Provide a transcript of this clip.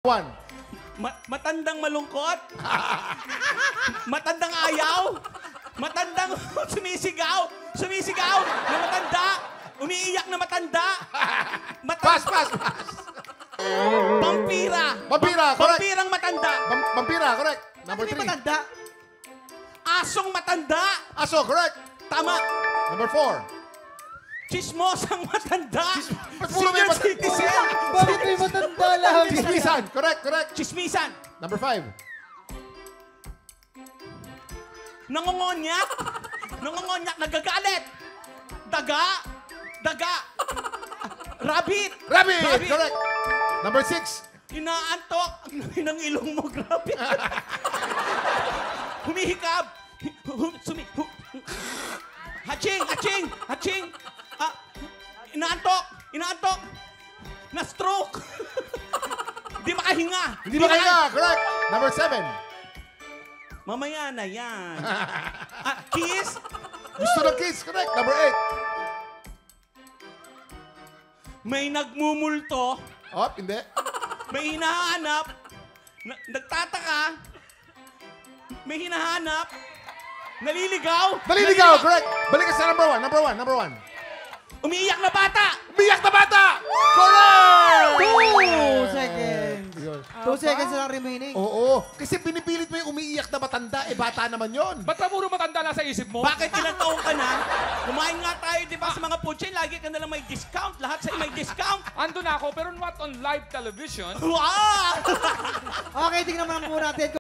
One. Matandang malungkot? Matandang ayaw? Matandang sumisigaw? Sumisigaw na matanda? Umiiyak na matanda? Pass. Vampira. Vampira, correct. Vampirang matanda. Vampira, correct. Number Ano yung 3. matanda? Asong matanda. Aso, correct. Tama. Number 4. Chismosang matanda. Ba't puro may Senior matanda? citizen. Bakit may matanda lang? Chismisan, correct. Chismisan. Number 5. Nangongonyak. Nangongonyak. Nagagalit. Daga. Rabbit. Rabbit, correct. Number 6. Inaantok. Ang laki ng ilong mo, grabe. Humihikab. Haching. Inaantok. Na-stroke. Di makahinga. Hindi ba kaya? Correct. Number 7. Mamaya na yan. Kiss. Gusto ng kiss, correct. Number 8. May nagmumulto. Oh, hindi. May hinahanap. Nagtataka. May hinahanap. Naliligaw. Naliligaw, correct. Balik ka sa number 1. Number 1. Umiiyak na bata. Umiyak na bata! Correct! 2 seconds. Yun. 2 seconds lang remaining. Oo. Kasi pinipilit mo yung umiiyak na matanda. Eh, bata naman yon. Ba't pa puro matanda lang sa isip mo? Bakit ilang taong ka na? Kumain nga tayo, di ba, sa mga food chain. Lagi ka nalang may discount. Lahat sa'yo may discount. Ando na ako, pero not on live television. Wow! Okay, tingnan mo muna natin.